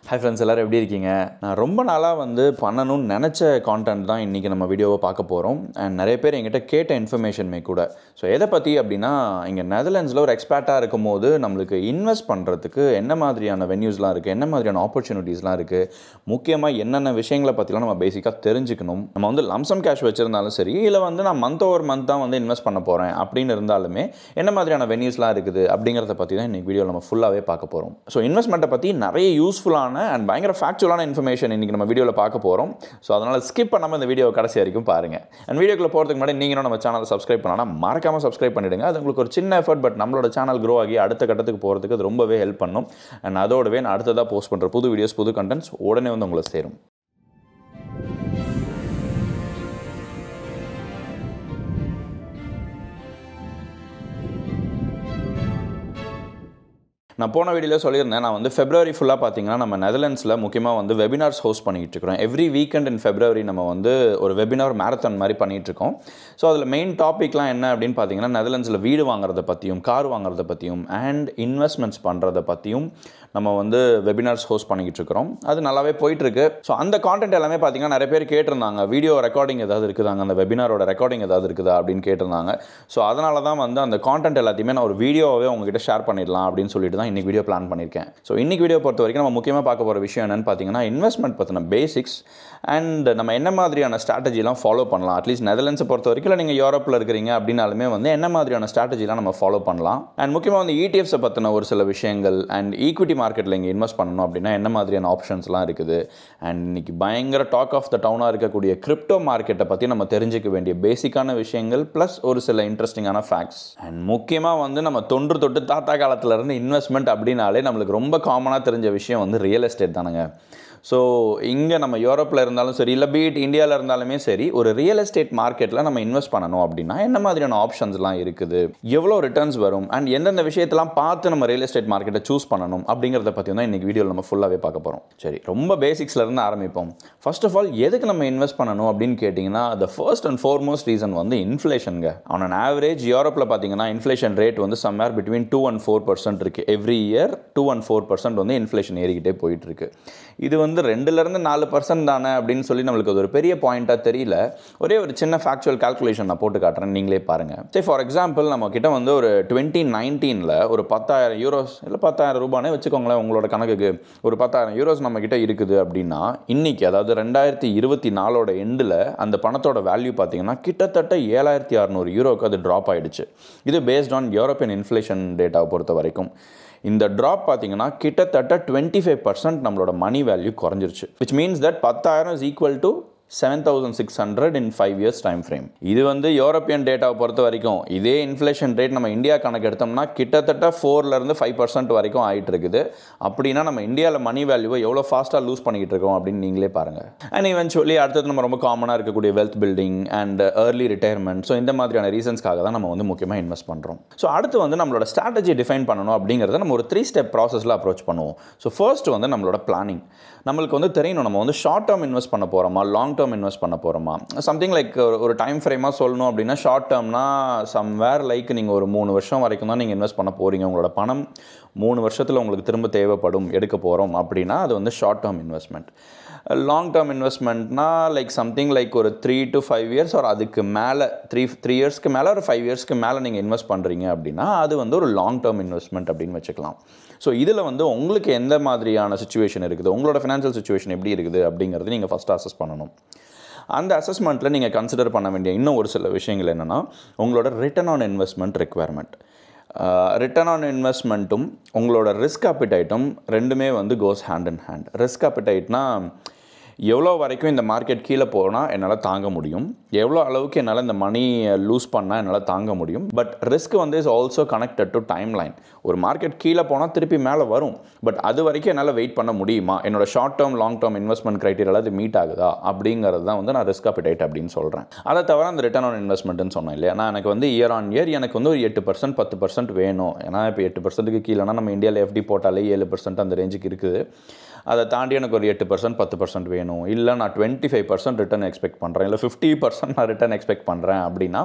Hi friends, எல்லோரும் எப்படி இருக்கீங்க? நான் ரொம்ப நாளாக பண்ணணும்னு நினச்ச கான்டென்ட் தான் இன்றைக்கி நம்ம வீடியோவை பார்க்க போகிறோம். அண்ட் நிறைய பேர் என்கிட்ட கேட்ட இன்ஃபர்மேஷனுமே கூட. ஸோ எதை பற்றி அப்படின்னா, இங்கே நெதர்லாண்ட்ஸில் ஒரு எக்ஸ்பர்ட்டாக இருக்கும் போது நம்மளுக்கு இன்வெஸ்ட் பண்ணுறதுக்கு என்ன மாதிரியான வென்யூஸ்லாம் இருக்குது, என்ன மாதிரியான ஆப்பர்ச்சுனிட்டிஸ்லாம் இருக்குது, முக்கியமாக என்னென்ன விஷயங்களை பற்றிலாம் நம்ம பேசிக்காக தெரிஞ்சுக்கணும். நம்ம லம்சம் கேஷ் வச்சுருந்தாலும் சரி, இல்லை நான் மந்த் ஓவர் மந்த் தான் இன்வெஸ்ட் பண்ண போகிறேன் அப்படின்னு இருந்தாலுமே என்ன மாதிரியான வென்யூஸ்லாம் இருக்குது அப்படிங்கிறத பற்றி தான் இன்றைக்கி வீடியோவில் நம்ம ஃபுல்லாகவே பார்க்க போகிறோம். ஸோ இன்வெஸ்ட்மெண்ட்டை பற்றி நிறைய யூஸ்ஃபுல்லான அண்ட் பயங்கர ஃபேக்சுவலான இன்ஃபர்மேஷன் இன்றைக்கி நம்ம வீடியோவில் பார்க்க போகிறோம். ஸோ அதனால் ஸ்கிப் பண்ணாமல் இந்த வீடியோ கடைசி வரைக்கும் பாருங்கள். அண்ட் வீடியோக்குள்ளே போகிறதுக்கு முன்னாடி நீங்களும் நம்ம சேனலை சப்ஸ்கிரைப் பண்ணால் மறக்காமல் சப்ஸ்கிரைப் பண்ணிவிடுங்க. அது உங்களுக்கு ஒரு சின்ன எஃபர்ட், பட் நம்மளோட சேனல் க்ரோ ஆகி அடுத்த கட்டத்துக்கு போகிறதுக்கு அது ரொம்பவே ஹெல்ப் பண்ணும். அண்ட் அதோடவே நான் அடுத்ததாக போஸ்ட் பண்ணுற புது வீடியோஸ், புது கண்டென்ட்ஸ் உடனே உங்களை சேரும். நான் போன வீடியோவில் சொல்லியிருந்தேன், நான் ஃபெப்ரவரி ஃபுல்லாக பார்த்தீங்கன்னா நம்ம நெதர்லாண்ட்ஸில் முக்கியமாக வெபினார்ஸ் ஹோஸ்ட் பண்ணிகிட்டு இருக்கிறோம். எவ்ரி வீக்கெண்ட் இன் ஃபெப்ரவரி நம்ம ஒரு வெபினார் மேரத்தான் மாதிரி பண்ணிகிட்ருக்கோம். ஸோ அதில் மெயின் டாப்பிக்லாம் என்ன அப்படின்னு பார்த்தீங்கன்னா, நெதர்லாண்ட்ஸில் வீடு வாங்குறத பற்றியும், கார் வாங்குறத பற்றியும் அண்ட் இன்வெஸ்ட்மெண்ட்ஸ் பண்ணுறத பற்றியும் நம்ம வெபினார்ஸ் ஹோஸ்ட் பண்ணிக்கிட்டு இருக்கிறோம். அது நல்லாவே போயிட்டுருக்கு. ஸோ அந்த கான்டென்ட் எல்லாமே பார்த்தீங்கன்னா நிறைய பேர் கேட்டிருந்தாங்க, வீடியோ ரெக்கார்டிங் ஏதாவது இருக்குதாங்க, அந்த வெபினாரோட ரெக்கார்டிங் ஏதாவது இருக்குதா அப்படின்னு கேட்டிருந்தாங்க. ஸோ அதனால தான் அந்த கான்டென்ட் எல்லாத்தையுமே நான் ஒரு வீடியோவே உங்ககிட்ட ஷேர் பண்ணிடலாம் அப்படின்னு சொல்லிட்டு தான் இன்றைக்கி வீடியோ பிளான் பண்ணியிருக்கேன். ஸோ இன்றைக்கி வீடியோ பொறுத்த வரைக்கும் நம்ம முக்கியமாக பார்க்க போகிற விஷயம் என்னென்னு பார்த்தீங்கன்னா, இன்வெஸ்ட்மெண்ட் பற்றின பேசிக்ஸ் அண்ட் நம்ம என்ன மாதிரியான ஸ்ட்ராட்டஜிலாம் ஃபாலோ பண்ணலாம். அட்லீஸ்ட் நெதர்லாண்ட்ஸை பொறுத்த வரைக்கும், இல்லை நீங்கள் யூரோப்பில் இருக்கிறீங்க அப்படின்னாலுமே என்ன மாதிரியான ஸ்ட்ராட்டஜிலாம் நம்ம ஃபாலோ பண்ணலாம். அண்ட் முக்கியமாக ETFஸை பற்றின ஒரு சில விஷயங்கள் அண்ட் ஈக்விட்டி மார்க்கெட்டில் இங்கே இன்வெஸ்ட் பண்ணணும் அப்படின்னா என்ன மாதிரியான ஆப்ஷன்ஸ்லாம் இருக்குது. அண்ட் இன்றைக்கி பயங்கர டாக் ஆஃப் த டவுனாக இருக்கக்கூடிய கிரிப்டோ மார்க்கெட்டை பற்றி நம்ம தெரிஞ்சிக்க வேண்டிய பேசிக்கான விஷயங்கள் ப்ளஸ் ஒரு சில இன்ட்ரெஸ்டிங்கான ஃபேக்ட்ஸ். அண்ட் முக்கியமாக நம்ம தொன்று தொட்டு தாத்தா காலத்திலேருந்து இன்வெஸ்ட்மெண்ட் அப்படின்னாலே நம்மளுக்கு ரொம்ப காமனாக தெரிஞ்ச விஷயம் ரியல் எஸ்டேட் தானுங்க. ஸோ இங்கே நம்ம யூரோப்பில் இருந்தாலும் சரி, இல்லை பீட் இந்தியாவில் இருந்தாலுமே சரி, ஒரு ரியல் எஸ்டேட் மார்க்கெட்டில் நம்ம இன்வெஸ்ட் பண்ணணும் அப்படின்னா என்ன மாதிரியான ஆப்ஷன்ஸ்லாம் இருக்குது, எவ்வளோ ரிட்டர்ன்ஸ் வரும் அண்ட் எந்தெந்த விஷயத்தெல்லாம் பார்த்து நம்ம ரியல் எஸ்டேட் மார்க்கெட்டை சூஸ் பண்ணணும் அப்படிங்கிறத பற்றி தான் இன்றைக்கி வீடியோவில் நம்ம ஃபுல்லாகவே பார்க்க போகிறோம். சரி, ரொம்ப பேசிக்ஸ்லேருந்து ஆரம்பிப்போம். ஃபர்ஸ்ட் ஆஃப் ஆல், எதுக்கு நம்ம இன்வெஸ்ட் பண்ணணும் அப்படின்னு கேட்டிங்கன்னா, the first and foremost reason இன்ஃப்ளேஷனுங்க. ஆன் அன் ஆவரேஜ் யூரோப்பில் பார்த்தீங்கன்னா inflation rate somewhere between 2 and 4% இருக்குது. எவ்ரி இயர் 2 and 4% இன்ஃப்ளேஷன் ஏறிக்கிட்டே போயிட்டுருக்கு. இது 2லேருந்து 4% தானே அப்படின்னு சொல்லி நம்மளுக்கு அது ஒரு பெரிய பாயிண்ட்டாக தெரியல. ஒரே ஒரு சின்ன ஃபேக்சுவல் கால்குலேஷன் நான் போட்டு காட்டுறேன், நீங்களே பாருங்கள். சரி, ஃபார் எக்ஸாம்பிள் நம்ம கிட்ட ஒரு 2019 ஒரு 10,000 யூரோஸ், இல்லை 10,000 ரூபானே வச்சுக்கோங்களேன் உங்களோட கணக்குக்கு, ஒரு 10,000 யூரோஸ் நம்ம கிட்ட இருக்குது அப்படின்னா, இன்றைக்கி அதாவது 2024 எண்டில் அந்த பணத்தோட வேல்யூ பார்த்தீங்கன்னா கிட்டத்தட்ட 7,600 யூரோக்கு அது ட்ராப் ஆகிடுச்சு. இது பேஸ்ட் ஆன் யூரோப்பியன் இன்ஃப்ளேஷன் டேட்டாவை பொறுத்த வரைக்கும். இந்த ட்ராப் பார்த்தீங்கன்னா கிட்டத்தட்ட 25% நம்மளோட மணி வேல்யூ குறைஞ்சிருச்சு. Which means that 10,000 is equal to 7,600 in 5 years time frame. இது யூரோப்பியன் டேட்டாவை பொறுத்த வரைக்கும். இதே இன்ஃப்ளேஷன் ரேட் நம்ம இந்தியா கணக்கு எடுத்தோம்னா கிட்டத்தட்ட 4லேருந்து 5% வரைக்கும் ஆகிட்டு இருக்குது. அப்படின்னா நம்ம இந்தியாவில் மணி வேல்யூவை எவ்வளோ ஃபாஸ்ட்டாக லூஸ் பண்ணிக்கிட்டு இருக்கோம் அப்படின்னு நீங்களே பாருங்கள். அண்ட் ஈவென்ச்சுவலி அடுத்தது நம்ம ரொம்ப காமனாக இருக்கக்கூடிய wealth building and early retirement, so இந்த மாதிரியான ரீசன்ஸ்க்காக தான் நம்ம முக்கியமாக இன்வெஸ்ட் பண்ணுறோம். ஸோ அடுத்து நம்மளோட ஸ்ட்ராட்டஜி டிஃபைன் பண்ணணும் அப்படிங்கிறத நம்ம ஒரு 3 step ப்ராசஸில் அப்ரோச் பண்ணுவோம். ஸோ ஃபர்ஸ்ட் நம்மளோட பிளானிங். நம்மளுக்கு தெரியணும், நம்ம ஷார்ட் டேர்ம் இன்வெஸ்ட் பண்ண போகிறோமா, லாங் டேர்ம் இன்வெஸ்ட் பண்ண போகிறோமா. சம்திங் லைக் ஒரு டைம் ஃப்ரேமாக சொல்லணும் அப்படின்னா, ஷார்ட் டேர்ம்னா சம்வேர் லைக் நீங்கள் ஒரு 3 வருஷம் வரைக்கும் தான் நீங்கள் இன்வெஸ்ட் பண்ண போகிறீங்க. உங்களோட பணம் 3 வருஷத்தில் உங்களுக்கு திரும்ப தேவைப்படும், எடுக்க போகிறோம் அப்படின்னா அது short term investment. Long term இன்வெஸ்ட்மெண்ட்னா லைக் சம்திங் லைக் ஒரு 3 to 5 years ஒரு அதுக்கு மேலே 3 இயர்ஸ்க்கு மேலே ஒரு 5 இயர்ஸ்க்கு மேலே நீங்கள் இன்வெஸ்ட் பண்ணுறீங்க அப்படின்னா அது ஒரு லாங் டேர்ம் இன்வெஸ்ட்மெண்ட் அப்படின்னு வச்சுக்கலாம். ஸோ இதில் உங்களுக்கு எந்த மாதிரியான சிச்சுவேஷன் இருக்குது, உங்களோட ஃபினான்ஷியல் சிச்சுவேஷன் எப்படி இருக்குது அப்படிங்கிறது நீங்கள் ஃபஸ்ட்டு அசஸ் பண்ணணும். அந்த அசஸ்மெண்ட்டில் நீங்கள் கன்சிடர் பண்ண வேண்டிய இன்னும் ஒரு சில விஷயங்கள் என்னென்னா, உங்களோட return on investment requirement. Return on இன்வெஸ்ட்மெண்ட்டும் உங்களோட ரிஸ்க் அப்பிடைட்டும் ரெண்டுமே goes hand in hand. Risk அப்பிடைட்னா எவ்வளோ வரைக்கும் இந்த மார்க்கெட் கீழே போனால் என்னால் தாங்க முடியும், எவ்வளோ அளவுக்கு என்னால் இந்த மணி லூஸ் பண்ணால் என்னால் தாங்க முடியும். But risk is also connected to time line. ஒரு மார்க்கெட் கீழே போனால் திருப்பி மேலே வரும், பட் அது வரைக்கும் என்னால் வெயிட் பண்ண முடியுமா, என்னோட short term long term investment க்ரைட்டீரியாவில் அது மீட் ஆகுதா அப்படிங்கிறது தான் நான் ரிஸ்க் அப்பிடைட் அப்படின்னு சொல்கிறேன். அதை தவிர அந்த ரிட்டர்ன் ஆன் இன்வெஸ்ட்மெண்ட்னு சொன்னேன் இல்லையா, நான் எனக்கு இயர் ஆன் இயர் எனக்கு ஒரு 8% 10% வேணும். ஏன்னா இப்போ 8%க்கு கீழேனா நம்ம இந்தியாவில் FD போட்டாலே 7% அந்த ரேஞ்சுக்கு இருக்குது. அதை தாண்டி எனக்கு ஒரு 8% 10% வேணும், இல்லை நான் 25% ரிட்டர்ன் எக்ஸ்பெக்ட் பண்ணுறேன், இல்லை 50% நான் ரிட்டர்ன் எக்ஸ்பெக்ட் பண்ணுறேன் அப்படின்னா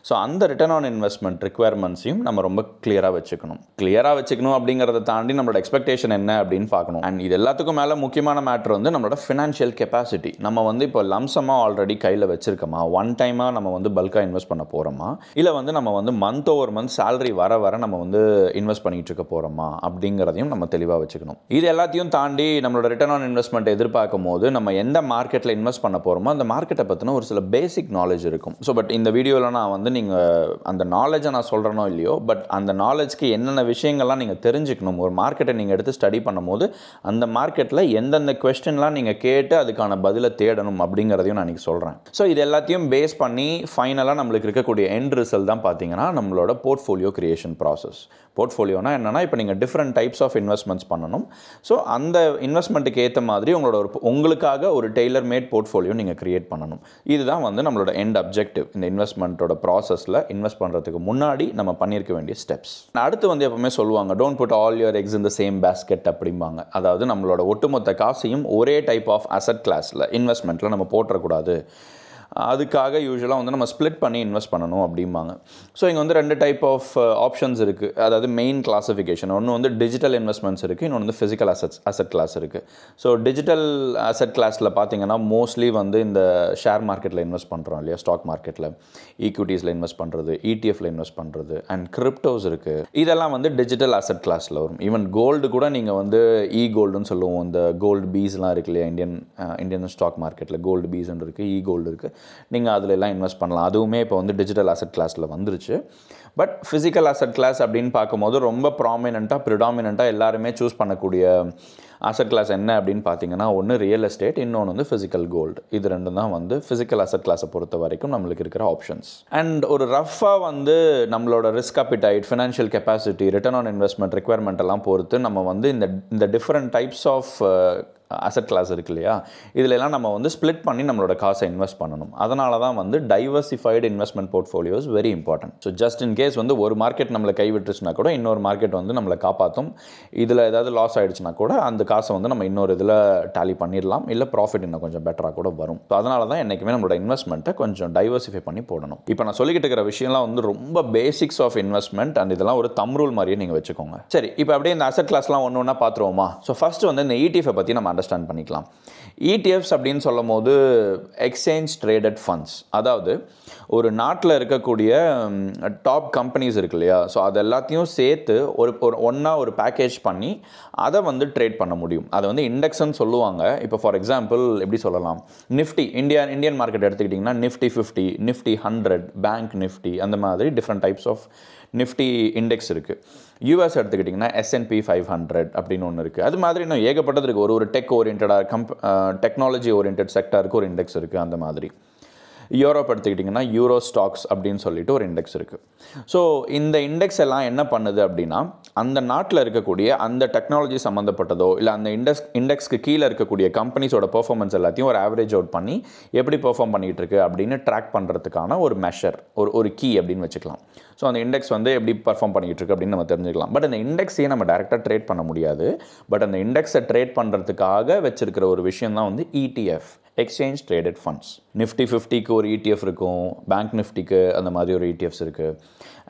ஸோ அந்த ரிட்டர்ன் ஆன் இன்வெஸ்ட்மெண்ட் ரிக்குவயர்மெண்ட்ஸையும் நம்ம ரொம்ப கிளியராக வச்சுக்கணும் அப்படிங்கிறத தாண்டி நம்மளோட எக்ஸ்பெக்டேஷன் என்ன அப்படின்னு பார்க்கணும். அண்ட் இது எல்லாத்துக்கும் மேலே முக்கியமான மேட்ரு வந்து நம்மளோட ஃபினான்ஷியல் கெப்பாசிட்டி. நம்ம வந்து இப்போ லம்சமாக ஆல்ரெடி கையில் வச்சுருக்கோமா, ஒன் டைமாக நம்ம வந்து பல்காக இன்வெஸ்ட் பண்ண போகிறோமா, இல்லை வந்து நம்ம வந்து மந்த் ஓவர் மந்த் சேலரி வர நம்ம வந்து இன்வெஸ்ட் பண்ணிகிட்டு இருக்க போகிறோமா அப்படிங்கிறதையும் நம்ம தெளிவாக வச்சுக்கணும். இது எல்லாத்தையும் தாண்டி நம்மளோட ரிட்டர்ன் ஆன் இன்வெஸ்ட்மெண்ட் எதிர்பார்க்கும் போது நம்ம எந்த மார்க்கெட்டில் இன்வெஸ்ட் பண்ண போகிறோமோ அந்த மார்க்கெட்டை பற்றின ஒரு சில பேசிக் நாலேஜ் இருக்கும். ஸோ பட் இந்த வீடியோவில் நான் வந்து நீங்கள் அந்த நாலேஜை நான் சொல்கிறனோ இல்லையோ, பட் அந்த நாலேஜ்க்கு என்னென்ன விஷயங்கள்லாம் நீங்கள் தெரிஞ்சுக்கணும். ஒரு மார்க்கெட்டை நீங்கள் எடுத்து ஸ்டடி பண்ணும்போது அந்த மார்க்கெட்டில் எந்தெந்த கொஸ்டின்லாம் நீங்கள் கேட்டு அதுக்கான பதிலை தேடணும் அப்படிங்கிறதையும் நான் இன்றைக்கி சொல்கிறேன். ஸோ இது எல்லாத்தையும் பேஸ் பண்ணி ஃபைனலாக நம்மளுக்கு இருக்கக்கூடிய எண்ட் ரிசல்ட் தான் பார்த்தீங்கன்னா நம்மளோட போர்ட்ஃபோலியோ கிரியேஷன் ப்ராசஸ். போர்ட்ஃபோலியோனா என்னென்னா, இப்போ நீங்கள் டிஃப்ரெண்ட் டைப்ஸ் ஆஃப் இன்வெஸ்ட்மெண்ட்ஸ் பண்ணணும். ஸோ அந்த இன்வெஸ்ட்மெண்ட்டுக்கு ஏற்ற மாதிரி உங்களுக்காக ஒரு டெய்லர் மேட் போர்ட்ஃபோலியோ நீங்கள் கிரியேட் பண்ணணும். இதுதான் வந்து நம்மளோட எண்ட் அப்ஜெக்டிவ். இந்த இன்வெஸ்ட்மெண்ட்டோட ப்ராசஸில் இன்வெஸ்ட் பண்ணுறதுக்கு முன்னாடி நம்ம பண்ணியிருக்க வேண்டிய ஸ்டெப்ஸ். அடுத்து வந்து எப்பவுமே சொல்லுவாங்க, don't put all your eggs in the same basket அப்படிம்பாங்க. அதாவது நம்மளோட ஒட்டுமொத்த காசையும் ஒரே டைப் ஆஃப் அசட் கிளாஸில் இன்வெஸ்ட்மெண்ட்டில் நம்ம போட்டுறக்கூடாது. அதுக்காக யூஸ்வலாக வந்து நம்ம ஸ்ப்ளிட் பண்ணி இன்வெஸ்ட் பண்ணணும் அப்படிம்பாங்க. ஸோ இங்கே வந்து 2 டைப் ஆஃப் ஆப்ஷன்ஸ் இருக்குது. அதாவது மெயின் கிளாஸிஃபிகேஷன். ஒன்று வந்து டிஜிட்டல் இன்வெஸ்ட்மெண்ட்ஸ் இருக்குது, இன்னொன்று வந்து ஃபிசிக்கல் அசட் கிளாஸ் இருக்குது. ஸோ டிஜிட்டல் அசட் கிளாஸில் பார்த்தீங்கன்னா மோஸ்ட்லி வந்து இந்த ஷேர் மார்க்கெட்டில் இன்வெஸ்ட் பண்ணுறோம் இல்லையா, ஸ்டாக் மார்க்கெட்டில், ஈக்விட்டிஸில் இன்வெஸ்ட் பண்ணுறது, இடிஎஃப்ல இன்வெஸ்ட் பண்ணுறது, அண்ட் கிரிப்டோஸ் இருக்குது. இதெல்லாம் வந்து டிஜிட்டல் அசட் கிளாஸில் வரும். ஈவன் கோல்டு கூட நீங்கள் வந்து கோல்டுன்னு சொல்லுவோம். இந்த கோல்டு பீஸ்லாம் இருக்கு இல்லையா, இந்தியன் ஸ்டாக் மார்க்கெட்டில் கோல்டு பீஸ்ன்னு இருக்குது, கோல்டு இருக்குது. நீங்கள் அதில் எல்லாம் இன்வெஸ்ட் பண்ணலாம். அதுவுமே இப்போ வந்து டிஜிட்டல் அசட் கிளாஸில் வந்துருச்சு. பட் ஃபிசிக்கல் அசட் கிளாஸ் அப்படின்னு பார்க்கும்போது ரொம்ப ப்ரிடாமினண்ட்டாக எல்லாருமே சூஸ் பண்ணக்கூடிய அசட் கிளாஸ் என்ன அப்படின்னு பார்த்தீங்கன்னா, ஒன்று ரியல் எஸ்டேட், இன்னொன்று வந்து ஃபிசிக்கல் கோல்டு. இது ரெண்டும் தான் வந்து ஃபிசிக்கல் அசட் கிளாஸை பொறுத்த வரைக்கும் நம்மளுக்கு இருக்கிற ஆப்ஷன்ஸ். அண்ட் ஒரு ரஃபாக வந்து நம்மளோட risk appetite, financial capacity, return on investment requirement எல்லாம் பொறுத்து நம்ம வந்து இந்த different types of asset class இருக்கு இல்லையா, இதிலெல்லாம் நம்ம வந்து ஸ்ப்ளிட் பண்ணி நம்மளோட காசை இன்வெஸ்ட் பண்ணணும். அதனால தான் வந்து diversified investment portfolios very important. So just in case வந்து ஒரு மார்க்கெட் நம்மளை கைவிட்டுச்சுன்னா கூட இன்னொரு மார்க்கெட் வந்து நம்மளை காப்பாற்றும். இதில் ஏதாவது லாஸ் ஆகிடுச்சுன்னா கூட அந்த காசை வந்து நம்ம இன்னொரு இதில் டேலி பண்ணிடலாம், இல்லை ப்ராஃபிட் இன்னும் கொஞ்சம் பெட்டராக கூட வரும். ஸோ அதனால தான் என்றைக்குமே நம்மளோட இன்வெஸ்ட்மெண்ட்டை கொஞ்சம் டைவர்சிஃபை பண்ணி போடணும். இப்போ நான் சொல்லிக்கிட்டு இருக்கிற விஷயம்லாம் வந்து ரொம்ப பேசிக்ஸ் ஆஃப் இன்வெஸ்ட்மெண்ட், அண்ட் இதெல்லாம் ஒரு தம் ரூல் மாதிரியே நீங்கள் வச்சுக்கோங்க. சரி, இப்போ அப்படியே இந்த அசட் கிளாஸ்லாம் ஒன்று ஒன்றா பார்த்துருவோமா. ஸோ ஃபஸ்ட்டு வந்து இந்த ETF பற்றி நம்ம அண்டர்ஸ்டாண்ட் பண்ணிக்கலாம். ETFs அப்படின்னு சொல்லும் போது எக்ஸ்சேஞ்ச் ட்ரேடட் ஃபண்ட்ஸ். அதாவது ஒரு நாட்டில் இருக்கக்கூடிய டாப் கம்பெனிஸ் இருக்கு இல்லையா, ஸோ அது எல்லாத்தையும் சேர்த்து ஒரு பேக்கேஜ் பண்ணி அதை வந்து ட்ரேட் பண்ண முடியும். அதை வந்து இண்டெக்ஸ்ன்னு சொல்லுவாங்க. இப்போ ஃபார் எக்ஸாம்பிள் எப்படி சொல்லலாம், நிஃப்டி, இந்தியன் மார்க்கெட் எடுத்துக்கிட்டிங்கன்னா நிஃப்டி 50, நிஃப்டி 100, பேங்க் நிஃப்டி, அந்த மாதிரி different types of Nifty index இருக்குது. US எடுத்துக்கிட்டிங்கன்னா S&P 500 அப்படின்னு ஒன்று இருக்குது. அது மாதிரி இன்னும் ஏகப்பட்டது இருக்குது. ஒரு டெக் ஓரியன்டாக டெக்னாலஜி ஓரியன்ட் செக்டருக்கு ஒரு இண்டெக்ஸ் இருக்குது. அந்த மாதிரி யூரோப் எடுத்துக்கிட்டிங்கன்னா யூரோ ஸ்டாக்ஸ் அப்படின்னு சொல்லிட்டு ஒரு இண்டெக்ஸ் இருக்குது. ஸோ இந்த இண்டெக்ஸ் எல்லாம் என்ன பண்ணுது அப்படின்னா, அந்த நாட்டில் இருக்கக்கூடிய அந்த டெக்னாலஜி சம்மந்தப்பட்டதோ இல்லை அந்த இண்டெக்ஸ்க்கு கீழே இருக்கக்கூடிய கம்பெனிஸோட பெர்ஃபார்மன்ஸ் எல்லாத்தையும் ஒரு ஆவரேஜ் அவுட் பண்ணி எப்படி பெர்ஃபார்ம் பண்ணிகிட்டு இருக்கு அப்படின்னு ட்ராக் பண்ணுறதுக்கான ஒரு மெஷர், ஒரு கீ அப்படின்னு வச்சுக்கலாம். ஸோ அந்த இண்டெக்ஸ் வந்து எப்படி பர்ஃபார்ம் பண்ணிகிட்டு இருக்கு அப்படின்னு நம்ம தெரிஞ்சுக்கலாம். பட் அந்த இண்டெக்ஸையே நம்ம டேரெக்டாக ட்ரேட் பண்ண முடியாது. பட் அந்த இண்டெக்ஸை ட்ரேட் பண்ணுறதுக்காக வச்சிருக்கிற ஒரு விஷயம் தான் வந்து ETF, exchange traded funds. Nifty 50க்கு ஒரு ETF இருக்கும், பேங்க் நிஃப்டிக்கு அந்த மாதிரி ஒரு ETFs இருக்குது.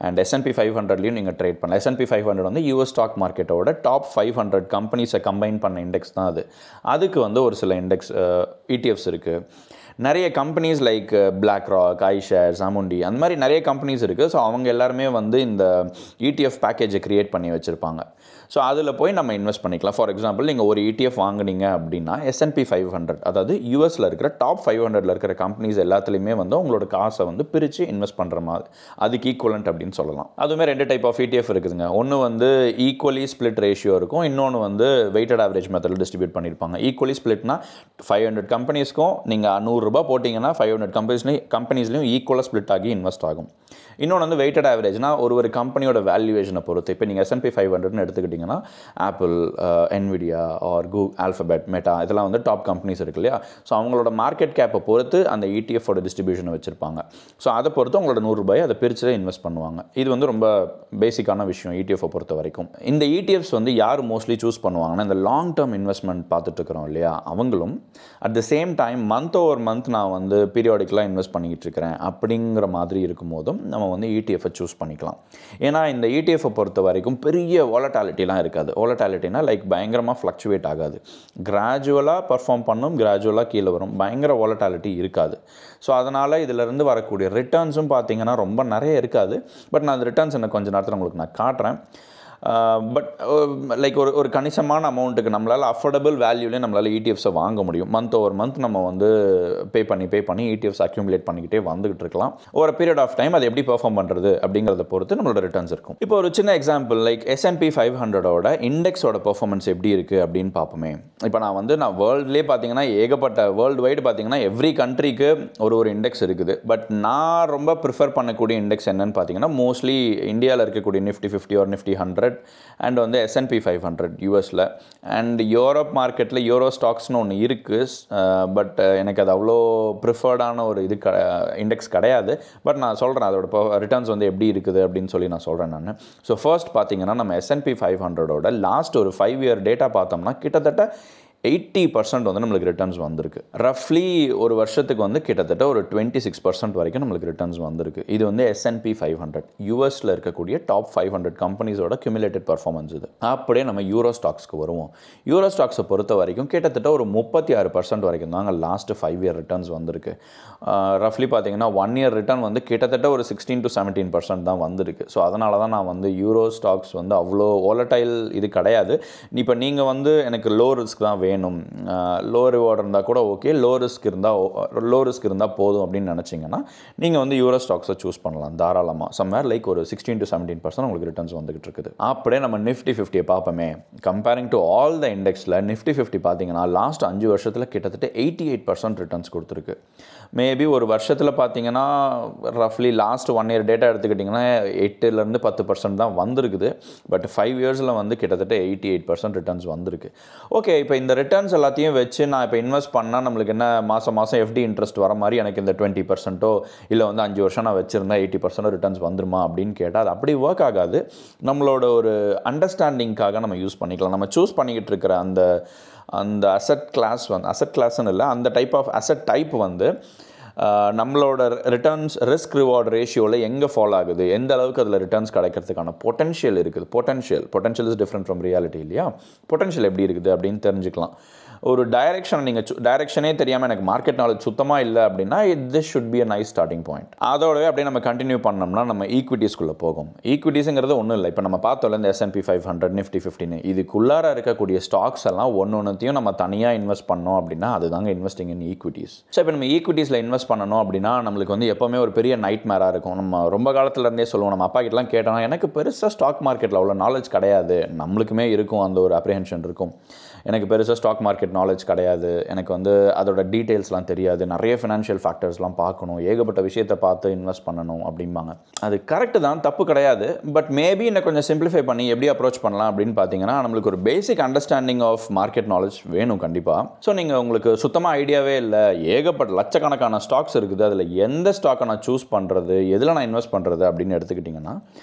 அண்ட் S&P 500லையும் நீங்கள் ட்ரேட் பண்ணலாம். S&P 500 வந்து US ஸ்டாக் மார்க்கெட்டோட டாப் 500 கம்பெனிஸை கம்பைன் பண்ண இண்டெக்ஸ் தான் அது. அதுக்கு வந்து ஒரு சில இண்டெக்ஸ் ETFs இருக்குது. நிறைய companies like black rock, ஐஷேர்ஸ், Amundi, அந்த மாதிரி நிறைய கம்பெனிஸ் இருக்குது. ஸோ அவங்க எல்லாருமே வந்து இந்த ETF பேக்கேஜை க்ரியேட் பண்ணி வச்சுருப்பாங்க. ஸோ அதில் போய் நம்ம இன்வெஸ்ட் பண்ணிக்கலாம். ஃபார் எக்ஸாம்பிள் நீங்கள் ஒரு ETF வாங்குனீங்க அப்படின்னா S&P 500, அதாவது யூஎஸில் இருக்கிற டாப் 500ல் இருக்கிற கம்பெனிஸ் எல்லாத்துலேயுமே வந்து உங்களோட காசை வந்து பிரித்து இன்வெஸ்ட் பண்ணுற மாதிரி அதுக்கு ஈக்குவலண்ட் அப்படின்னு சொல்லலாம். அதுவுமே 2 டைப் ஆஃப் ETF இருக்குதுங்க. ஒன்று வந்து ஈக்குவலி ஸ்பிளிட் ரேஷியோ இருக்கும், இன்னொன்று வந்து வெயிட்டட் ஆவரேஜ் மெத்தடில் டிஸ்ட்ரிபியூட் பண்ணியிருப்பாங்க. ஈக்குவலி ஸ்பிளிட்னா 500 கம்பெனிஸ்க்கும் நீங்கள் $100 போட்டிங்கன்னா 500 கம்பெனிஸ்லையும் ஈக்குவலாக ஸ்பிளிட் ஆகி இன்வெஸ்ட் ஆகும். இன்னொன்று வந்து வெயிட்டட் ஆவரேஜ்னா ஒரு கம்பெனியோட வேல்யூவேஷனை பொறுத்து. இப்போ நீங்கள் S&P 500ன்னு எடுத்துக்கிட்டிங்க பார்த்தீங்கன்னா Apple, Nvidia or Alphabet, Meta இதெல்லாம் வந்து டாப் கம்பெனிஸ் இருக்கு இல்லையா. ஸோ அவங்களோட மார்க்கெட் கேப்பை பொறுத்து அந்த இடிஎஃபோட டிஸ்ட்ரிபியூஷனை வச்சுருப்பாங்க. ஸோ அதை பொறுத்து அவங்களோட ₹100 அதை பிரித்து இன்வெஸ்ட் பண்ணுவாங்க. இது வந்து ரொம்ப பேசிக்கான விஷயம் இடிஎஃப்பை பொறுத்த வரைக்கும். இந்த இடிஎஃப்ஸ் வந்து யார் மோஸ்ட்லி சூஸ் பண்ணுவாங்கன்னா இந்த லாங் டேர்ம் இன்வெஸ்ட்மெண்ட் பார்த்துட்டு இருக்கிறோம் இல்லையா, அவங்களும் at the same time month over month நான் வந்து பீரியாடிக்கலாக இன்வெஸ்ட் பண்ணிக்கிட்டு இருக்கிறேன் அப்படிங்கிற மாதிரி இருக்கும்போதும் நம்ம வந்து இடிஎஃப்பை சூஸ் பண்ணிக்கலாம். ஏன்னா இந்த இடிஎஃப்பை பொறுத்த வரைக்கும் பெரிய வாலட்டாலிட்டிலாம் இருக்காது. வாலட்டாலிட்டினா லைக் பயங்கரமாக ஃப்ளக்சுவேட் ஆகாது. கிராஜுவலாக பர்ஃபார்ம் பண்ணும், கிராஜுவலாக கீழே வரும், பயங்கர வாலட்டாலிட்டி இருக்காது. ஸோ அதனால் இதிலிருந்து வரக்கூடிய ரிட்டர்ன்ஸும் பார்த்தீங்கன்னா ரொம்ப நிறைய இருக்காது. பட் நான் அந்த ரிட்டர்ன்ஸ் இன்னும் கொஞ்சம் நேரத்தில் உங்களுக்கு நான் காட்டுறேன். பட் லைக் ஒரு கணிசமான அமௌண்ட்டுக்கு நம்மளால் அஃபோர்டபுள் வேல்யூலேயே நம்மளால் இடிஎஃப்ஸை வாங்க முடியும். மந்த் ஓவர் மந்த் நம்ம வந்து பே பண்ணி இடிஎஃப்ஸ் அக்யூமுலேட் பண்ணிக்கிட்டே வந்துகிட்டு இருக்கலாம். ஒரு பீரியட் ஆஃப் டைம் அது எப்படி பெர்ஃபார்ம் பண்ணுறது அப்படிங்கிறத பொறுத்து நம்மளோட ரிட்டர்ன்ஸ் இருக்கும். இப்போ ஒரு சின்ன எக்ஸாம்பிள் லைக் S&P 500ஓட இண்டெக்ஸோட பெர்ஃபார்மன்ஸ் எப்படி இருக்குது அப்படின்னு பார்ப்போமே. இப்போ நான் வேர்ல்ட்லேயே பார்த்தீங்கன்னா ஏகப்பட்ட வேர்ல்டு வைடு பார்த்தீங்கன்னா எவ்ரி கண்ட்ரிக்கு ஒரு இண்டெக்ஸ் இருக்குது. பட் நான் ரொம்ப ப்ரிஃபர் பண்ணக்கூடிய இண்டெக்ஸ் என்னன்னு பார்த்தீங்கன்னா மோஸ்ட்லி இந்தியாவில் இருக்கக்கூடிய Nifty 50 or Nifty 100 அண்ட் வந்து S&P 500 யூஎஸில் அண்ட் யூரோப் மார்க்கெட்டில் யூரோ ஸ்டாக்ஸ்னு ஒன்று இருக்குது. பட் எனக்கு அது அவ்வளோ ப்ரிஃபர்டான ஒரு இண்டெக்ஸ் கிடையாது. பட் நான் சொல்கிறேன் அதோட ரிட்டர்ன்ஸ் வந்து எப்படி இருக்குது அப்படின்னு சொல்லி நான் சொல்கிறேன் நான். ஸோ ஃபர்ஸ்ட் பார்த்தீங்கன்னா நம்ம S&P 500ஓட லாஸ்ட் ஒரு 5 இயர் டேட்டா பார்த்தோம்னா கிட்டத்தட்ட 80% வந்து நம்மளுக்கு ரிட்டர்ன்ஸ் வந்திருக்கு. ரஃப்லி ஒரு வருஷத்துக்கு வந்து கிட்டத்தட்ட ஒரு 26% வரைக்கும் நம்மளுக்கு ரிட்டர்ன்ஸ் வந்திருக்கு. இது வந்து S&P 500 யூஎஸில் இருக்கக்கூடிய டாப் 500 கம்பெனிஸோட கியூமுலேட்டட் பர்ஃபார்மன்ஸ் இது. அப்படியே நம்ம யூரோ ஸ்டாக்ஸ்க்கு வருவோம். யூரோ ஸ்டாக்ஸை பொறுத்த வரைக்கும் கிட்டத்தட்ட ஒரு 36% வரைக்கும் தாங்க லாஸ்ட்டு 5 இயர் ரிட்டர்ன்ஸ் வந்திருக்கு. ரஃப்லி பார்த்தீங்கன்னா 1 இயர் ரிட்டர்ன் வந்து கிட்டத்தட்ட ஒரு 16 to 17% தான் வந்திருக்கு. ஸோ அதனால தான் நான் வந்து யூரோ ஸ்டாக்ஸ் வந்து அவ்வளோ வாலடைல் இது கிடையாது. இப்போ நீங்கள் வந்து எனக்கு லோ ரிஸ்க் தான் வேணும், லோ ரிவார்டு இருந்தால் கூட ஓகே, லோ ரிஸ்க் இருந்தால் போதும் அப்படின்னு நினச்சிங்கன்னா நீங்கள் வந்து யூரோ ஸ்டாக்ஸை சூஸ் பண்ணலாம் தாராளமாக. சம்வேர் லைக் ஒரு 16 to 17% உங்களுக்கு ரிட்டர்ன்ஸ் வந்துகிட்டு இருக்குது. அப்படியே நம்ம Nifty 50 பார்ப்போமே. கம்பேரிங் டு ஆல் த இண்டெக்ஸில் Nifty 50 பார்த்தீங்கன்னா லாஸ்ட் 5 வருஷத்தில் கிட்டத்தட்ட 88% ரிட்டர்ன்ஸ் கொடுத்துருக்கு. மேபி ஒரு வருஷத்தில் பார்த்தீங்கன்னா ரஃப்லி லாஸ்ட் 1 இயர் டேட்டா எடுத்துக்கிட்டிங்கன்னா 8 to 10% தான் வந்திருக்குது. பட் 5 இயர்ஸில் வந்து கிட்டத்தட்ட 88% ரிட்டர்ன்ஸ் வந்திருக்கு. ஓகே, இப்போ இந்த ரிட்டர்ன்ஸ் எல்லாத்தையும் வச்சு நான் இப்போ இன்வெஸ்ட் பண்ணால் நம்மளுக்கு என்ன மாதம் எஃப்டி இன்ட்ரெஸ்ட் வர மாதிரி எனக்கு இந்த 20% இல்லை வந்து 5 வருஷம் நான் வச்சுருந்தா 80% ரிட்டர்ன்ஸ் வந்துருமா அப்படின்னு கேட்டால் அது அப்படி ஒர்க் ஆகாது. நம்மளோட ஒரு அண்டர்ஸ்டாண்டிங்காக நம்ம யூஸ் பண்ணிக்கலாம். நம்ம சூஸ் பண்ணிக்கிட்டு இருக்கிற அந்த அசட் கிளாஸ்ன்னு இல்லை, அந்த டைப் ஆஃப் அசட் டைப் வந்து நம்மளோட ரிட்டர்ன்ஸ் ரிஸ்க் ரிவார்டு ரேஷியோவில் எங்கே ஃபாலோ ஆகுது, எந்த அளவுக்கு அதில் ரிட்டர்ன்ஸ் கிடைக்கிறதுக்கான பொட்டன்ஷியல் இருக்குது. Potential is different from reality இல்லையா. பொட்டன்ஷியல் எப்படி இருக்குது அப்படின்னு தெரிஞ்சுக்கலாம். ஒரு டைரெக்ஷனே தெரியாமல் எனக்கு மார்க்கெட் நாலேஜ் சுத்தமாக இல்லை அப்படின்னா this should be a nice starting point. அதோடவே அப்படியே நம்ம கண்டினியூ பண்ணோம்னா நம்ம ஈக்விட்டிஸ்குள்ளே போகும். ஈக்விட்டிஸுங்கிறது ஒன்றும் இல்லை. இப்போ நம்ம பார்த்தோம்ல இந்த S&P 500 Nifty 50 இதுக்குள்ளார இருக்கக்கூடிய ஸ்டாக்ஸ் எல்லாம் ஒன்றையும் நம்ம தனியாக இன்வெஸ்ட் பண்ணோம் அப்படின்னா அதுதாங்க இன்வெஸ்டிங் இன் ஈக்விட்டிஸ். ஸோ இப்போ நம்ம ஈக்விட்டிஸில் இன்வெஸ்ட் பண்ணணும் அப்படின்னா நம்மளுக்கு வந்து எப்போவுமே ஒரு பெரிய நைட் மேராக இருக்கும். நம்ம ரொம்ப காலத்துலேருந்தே சொல்லுவோம், நம்ம அப்பா கிட்டலாம் கேட்டோம்னா எனக்கு பெருசாக ஸ்டாக் மார்க்கெட்டில் அவ்வளோ நாலேஜ் கிடையாது. நம்மளுக்குமே இருக்கும், அந்த ஒரு அப்ரிஹென்ஷன் இருக்கும். எனக்கு பெருசாக ஸ்டாக் மார்க்கெட் நாலேஜ் கிடையாது, எனக்கு வந்து அதோட டீட்டெயில்ஸ்லாம் தெரியாது, நிறைய ஃபினான்ஷியல் ஃபேக்டர்ஸ்லாம் பார்க்கணும், ஏகப்பட்ட விஷயத்தை பார்த்து இன்வெஸ்ட் பண்ணணும் அப்படிம்பாங்க. அது கரெக்டு தான், தப்பு கிடையாது. பட் மேபி இன்னும் கொஞ்சம் சிம்பிளிஃபை பண்ணி எப்படி அப்ரோச் பண்ணலாம் அப்படின்னு பார்த்தீங்கன்னா நம்மளுக்கு ஒரு basic understanding of market knowledge வேணும் கண்டிப்பாக. ஸோ நீங்கள் உங்களுக்கு சுத்தமாக ஐடியாவே இல்லை, ஏகப்பட்ட லட்சக்கணக்கான ஸ்டாக்ஸ் இருக்குது, அதில் எந்த ஸ்டாக்கை நான் சூஸ் பண்ணுறது, எதில் நான் இன்வெஸ்ட் பண்ணுறது அப்படின்னு எடுத்துக்கிட்டிங்கன்னா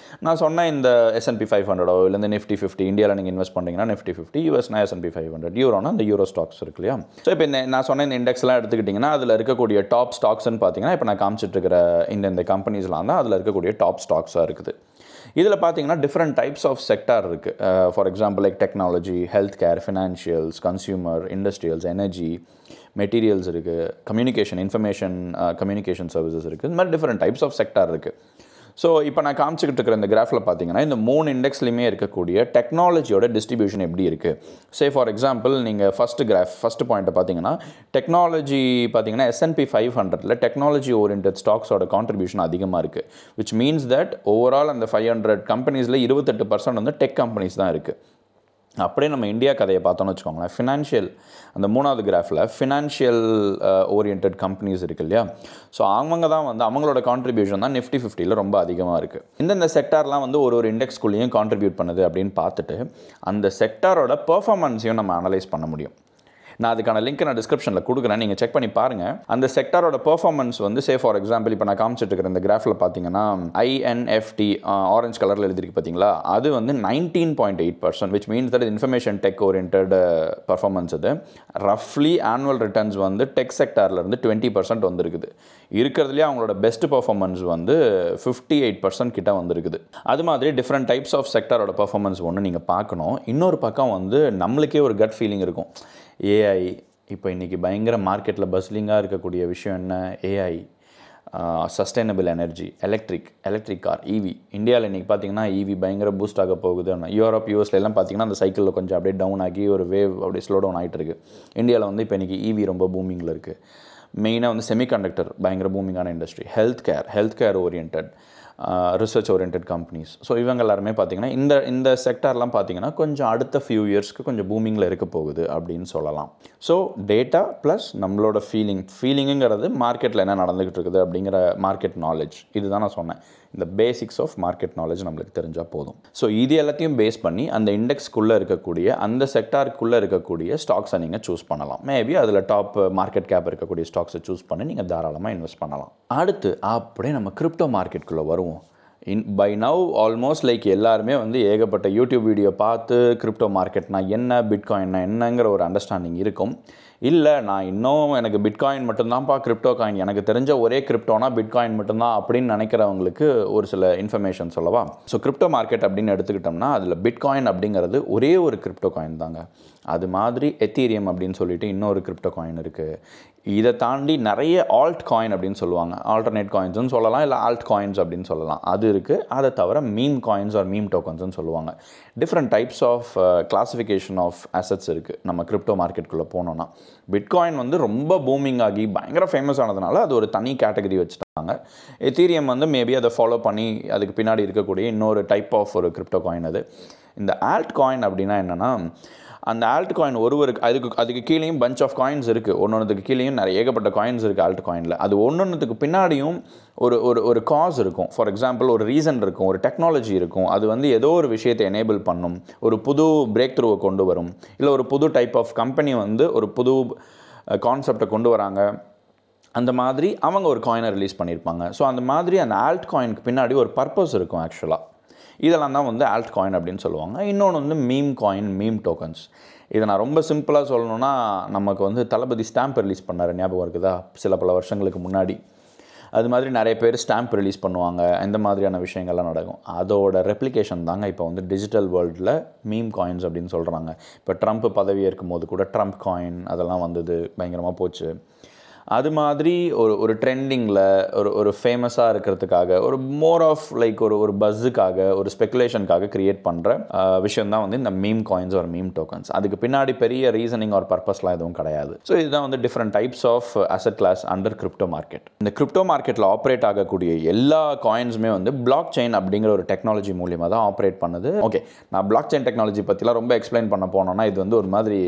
நான் சொன்ன இந்த S&P 500 இல்லை இந்த Nifty 50 இந்தியாவில் நீங்கள் இன்வெஸ்ட் பண்ணுறீங்கன்னா Nifty 50, யூஎஸ்னா S&P 500, யூரோனா அந்த யூரோ ஸ்டாக்ஸ் இருக்கு இல்லையா. ஸோ இப்போ நான் சொன்ன இந்த இண்டெக்ஸ்லாம் எடுத்துக்கிட்டிங்கன்னா அதில் இருக்கக்கூடிய டாப் ஸ்டாக்ஸ்ன்னு பார்த்தீங்கன்னா இப்போ நான் காமிச்சிட்டு இருக்கிற இந்த கம்பெனிஸ்லாம் தான் அதில் இருக்கக்கூடிய டாப் ஸ்டாக்ஸாக இருக்குது. இதில் பார்த்தீங்கன்னா டிஃப்ரெண்ட் டைப்ஸ் ஆஃப் செக்டார் இருக்குது. For example like technology, health care, financials, consumer, industrials, energy, materials இருக்குது, கம்யூனிகேஷன் சர்வீசஸ் இருக்குது. இந்த மாதிரி டிஃப்ரெண்ட் டைப்ஸ் ஆஃப் செக்டார் இருக்குது. ஸோ இப்போ நான் காமிச்சிக்கிட்டு இருக்கிற இந்த கிராஃபில் பார்த்தீங்கன்னா இந்த 3 இண்டெக்ஸ்லையுமே இருக்கக்கூடிய டெக்னாலஜியோட டிஸ்ட்ரிபியூஷன் எப்படி இருக்குது. ஃபார் எக்ஸாம்பிள் நீங்கள் ஃபஸ்ட் பாயிண்ட்டை பார்த்தீங்கன்னா டெக்னாலஜி பார்த்தீங்கன்னா S&P 500 டெக்னாலஜி ஓரியன்டட் ஸ்டாக்ஸோட கான்ட்ரிபியூஷன் அதிகமாக இருக்குது. விச் மீன்ஸ் தட் ஓவரால் அந்த 500 கம்பெனிஸில் 28% வந்து டெக் கம்பெனிஸ் தான் இருக்குது. அப்படியே நம்ம இந்தியா கதையை பார்த்தோன்னு வச்சுக்கோங்களேன், ஃபினான்ஷியல் அந்த 3வது கிராஃபில் ஃபினான்ஷியல் ஓரியன்ட் கம்பெனிஸ் இருக்கு இல்லையா, ஸோ அவங்க தான் வந்து அவங்களோட கான்ட்ரிபியூஷன் தான் நிஃப்டி 50ல் ரொம்ப அதிகமாக இருக்குது. இந்த செக்டார்லாம் வந்து ஒரு இண்டெக்ஸ்குள்ளேயும் கான்ட்ரிபியூட் பண்ணுது அப்படின்னு பார்த்துட்டு அந்த செக்டாரோட பெர்ஃபார்மன்ஸையும் நம்ம அனலைஸ் பண்ண முடியும். நான் அதுக்கான லிங்க் நான் டிஸ்கிரிப்ஷனில் கொடுக்குறேன், நீங்கள் செக் பண்ணி பாருங்கள். அந்த செக்டாரோட பெர்ஃபார்மன்ஸ் வந்து ஃபார் எக்ஸாம்பிள் இப்போ நான் காமிச்சிட்டு இருக்கிற இந்த கிராஃபில் பார்த்தீங்கன்னா INFT ஆரஞ்ச் கலரில் எழுதிருக்கு பார்த்தீங்களா, அது வந்து 19.8%, which means that information tech oriented performance. அது ரஃப்லி ஆனுவல் ரிட்டர்ன்ஸ் வந்து டெக் செக்டார்லேருந்து 20% வந்துருக்குது. இருக்கிறதுலேயே அவங்களோட பெஸ்ட் பர்ஃபார்மன்ஸ் வந்து 58% கிட்ட வந்துருக்குது. அது மாதிரி டிஃப்ரெண்ட் டைப்ஸ் ஆஃப் செக்டாரோட பர்ஃபார்மன்ஸ் ஒன்று நீங்கள் பார்க்கணும். இன்னொரு பக்கம் வந்து நம்மளுக்கே ஒரு கட் ஃபீலிங் இருக்கும். ஏஐ இப்போ இன்றைக்கி பயங்கர மார்க்கெட்டில் பஸ்லிங்காக இருக்கக்கூடிய விஷயம் என்ன? AI, sustainable energy, electric car, EV. இந்தியாவில் இன்றைக்கி பார்த்தீங்கன்னா இவி பயங்கர பூஸ்ட் ஆக போகுது. யூரோப் யூஎஸ்லாம் பார்த்தீங்கன்னா அந்த சைக்கிளில் கொஞ்சம் அப்படியே டவுன் ஆகி ஒரு வேவ் அப்படியே ஸ்லோ டவுன் ஆகிட்டு இருக்குது. இந்தியாவில் வந்து இப்போ இன்றைக்கி இவி ரொம்ப பூமிங்கில் இருக்குது. மெயினாக வந்து செமிகண்டக்டர் பயங்கர பூமிங்கான industry, health care orient, research orient companies. ஸோ இவங்க எல்லாருமே பார்த்திங்கன்னா இந்த செக்டார்லாம் பார்த்திங்கன்னா கொஞ்சம் அடுத்த ஃபியூ இயர்ஸ்க்கு கொஞ்சம் பூமிங்கில் இருக்க போகுது அப்படின்னு சொல்லலாம். ஸோ டேட்டா ப்ளஸ் நம்மளோட ஃபீலிங்குங்கிறது மார்க்கெட்டில் என்ன நடந்துக்கிட்டு இருக்குது அப்படிங்கிற மார்க்கெட் நாலேஜ், இதுதான் நான் சொன்னேன். இந்த பேசிக்ஸ் ஆஃப் மார்க்கெட் நாலேஜ் நம்மளுக்கு தெரிஞ்சால் போதும். ஸோ இது எல்லாத்தையும் பேஸ் பண்ணி அந்த இண்டெக்ஸ்க்குள்ளே இருக்கக்கூடிய அந்த செக்டாருக்குள்ளே இருக்கக்கூடிய ஸ்டாக்ஸை நீங்கள் சூஸ் பண்ணலாம். மேபி அதில் டாப் மார்க்கெட் கேப் இருக்கக்கூடிய ஸ்டாக்ஸை சூஸ் பண்ணி நீங்கள் தாராளமாக இன்வெஸ்ட் பண்ணலாம். அடுத்து அப்படியே நம்ம கிரிப்டோ மார்க்கெட்டுக்குள்ளே வருவோம். பை நவ் ஆல்மோஸ்ட் லைக் எல்லாருமே வந்து ஏகப்பட்ட யூடியூப் வீடியோ பார்த்து கிரிப்டோ மார்க்கெட்னா என்ன, பிட்காயின்னா என்னங்கிற ஒரு அண்டர்ஸ்டாண்டிங் இருக்கும். இல்லை நான் இன்னும் எனக்கு பிட்காயின் மட்டும்தான்ப்பா கிரிப்டோ காயின், எனக்கு தெரிஞ்ச ஒரே கிரிப்டோனா பிட்காயின் மட்டும்தான் அப்படின்னு நினைக்கிறவங்களுக்கு ஒரு சில இன்ஃபர்மேஷன் சொல்லவா. ஸோ கிரிப்டோ மார்க்கெட் அப்படின்னு எடுத்துக்கிட்டோம்னா அதில் பிட்காயின் அப்படிங்கிறது ஒரே ஒரு கிரிப்டோ காயின் தாங்க. அது மாதிரி எத்தீரியம் அப்படின்னு சொல்லிட்டு இன்னொரு கிரிப்டோ காயின் இருக்குது. இதை தாண்டி நிறைய ஆல்ட் காயின் அப்படின்னு சொல்லுவாங்க, ஆல்டர்னேட் காயின்ஸ்னு சொல்லலாம், இல்லை ஆல்ட் காயின்ஸ் அப்படின்னு சொல்லலாம், அது இருக்குது. அதை தவிர மீம் காயின்ஸ் ஆர் மீம் டோக்கன்ஸ்னு சொல்லுவாங்க. Different types of classification of assets இருக்குது நம்ம கிரிப்டோ மார்க்கெட்டுக்குள்ளே போனோன்னா. பிட்காயின் வந்து ரொம்ப பூமிங் ஆகி பயங்கர ஃபேமஸ் ஆனதுனால அது ஒரு தனி கேட்டகரி வச்சுட்டாங்க. எத்தீரியம் வந்து மேபி அதை ஃபாலோ பண்ணி அதுக்கு பின்னாடி இருக்கக்கூடிய இன்னொரு டைப் ஆஃப் ஒரு கிரிப்டோ காயின் அது. இந்த ஆல்ட் காயின் அப்படின்னா என்னென்னா, அந்த ஆல்ட் காயின் அதுக்கு கீழேயும் பஞ்ச் ஆஃப் காயின்ஸ் இருக்குது. ஒன்றுக்கு கீழேயும் நிறைய ஏகப்பட்ட காயின்ஸ் இருக்குது ஆல்ட் காயினில். அது ஒன்றுக்கு பின்னாடியும் ஒரு காஸ் இருக்கும். ஃபார் எக்ஸாம்பிள் ஒரு ரீசன் இருக்கும், ஒரு டெக்னாலஜி இருக்கும். அது வந்து ஏதோ ஒரு விஷயத்தை எனேபிள் பண்ணும், ஒரு புது பிரேக் த்ரூவை கொண்டு வரும், இல்லை ஒரு புது டைப் ஆஃப் கம்பெனி வந்து ஒரு புது கான்செப்டை கொண்டு வராங்க. அந்த மாதிரி அவங்க ஒரு காயினை ரிலீஸ் பண்ணியிருப்பாங்க. ஸோ அந்த மாதிரி அந்த ஆல்ட் காயினுக்கு பின்னாடி ஒரு பர்பஸ் இருக்கும் ஆக்சுவலாக. இதெல்லாம் தான் வந்து ஆல்ட் காயின் அப்படின்னு சொல்லுவாங்க. இன்னொன்று வந்து மீம் காயின், மீம் டோக்கன்ஸ். இதை நான் ரொம்ப சிம்பிளாக சொல்லணுன்னா, நமக்கு வந்து தளபதி ஸ்டாம்ப் ரிலீஸ் பண்ணார், ஞாபகம் இருக்குதா, பல வருஷங்களுக்கு முன்னாடி. அது மாதிரி நிறைய பேர் ஸ்டாம்ப் ரிலீஸ் பண்ணுவாங்க, இந்த மாதிரியான விஷயங்கள்லாம் நடக்கும். அதோட ரெப்ளிகேஷன் தாங்க இப்போ வந்து டிஜிட்டல் வேர்ல்டில் மீம் காயின்ஸ் அப்படின்னு சொல்கிறாங்க. இப்போ ட்ரம்ப் பதவி ஏற்கும் போது கூட ட்ரம்ப் காயின் அதெல்லாம் வந்தது, பயங்கரமாக போச்சு. அது மாதிரி ஒரு ட்ரெண்டிங்கில் ஒரு ஃபேமஸாக இருக்கிறதுக்காக, ஒரு மோர் ஆஃப் லைக் ஒரு பஸ்ஸுக்காக, ஒரு ஸ்பெகுலேஷனுக்காக க்ரியேட் பண்ணுற விஷயம் தான் வந்து இந்த meme coins or meme tokens. அதுக்கு பின்னாடி பெரிய ரீசனிங் ஆர் பர்பஸ்லாம் எதுவும் கிடையாது. ஸோ இதுதான் வந்து different types of asset class under crypto market. இந்த கிரிப்டோ மார்க்கெட்டில் ஆப்ரேட் ஆகக்கூடிய எல்லா காயின்ஸுமே வந்து பிளாக் செயின் அப்படிங்கிற ஒரு டெக்னாலஜி மூலியமாக தான் ஆப்ரேட் பண்ணுது. ஓகே, நான் பிளாக் செயின் டெக்னாலஜி பற்றிலாம் ரொம்ப எக்ஸ்பிளைன் பண்ண போனோன்னா இது வந்து ஒரு மாதிரி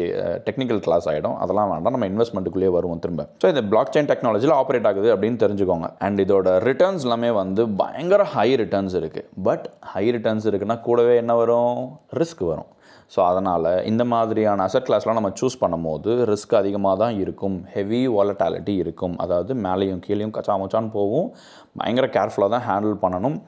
டெக்னிக்கல் கிளாஸ் ஆகிடும். அதெல்லாம் வேண்டாம், நம்ம இன்வெஸ்ட்மெண்ட்டுக்குள்ளேயே வருவோம் திரும்ப. ஸோ இந்த பிளாக் செயின் டெக்னாலஜியில் ஆப்ரேட் ஆகுது அப்படின்னு தெரிஞ்சுக்கோங்க. அண்ட் இதோட ரிட்டர்ன்ஸ் எல்லாமே வந்து பயங்கர ஹை ரிட்டர்ன்ஸ் இருக்குது. பட் ஹை ரிட்டர்ன்ஸ் இருக்குன்னா கூடவே என்ன வரும்? ரிஸ்க் வரும். ஸோ அதனால் இந்த மாதிரியான அசட் கிளாஸ்லாம் நம்ம சூஸ் பண்ணும்போது ரிஸ்க் அதிகமாக தான் இருக்கும், ஹெவி வாலட்டாலிட்டி இருக்கும். அதாவது மேலேயும் கீழேயும் கச்சாமச்சான்னு போகும், பயங்கர கேர்ஃபுல்லாக தான் ஹேண்டில் பண்ணணும்.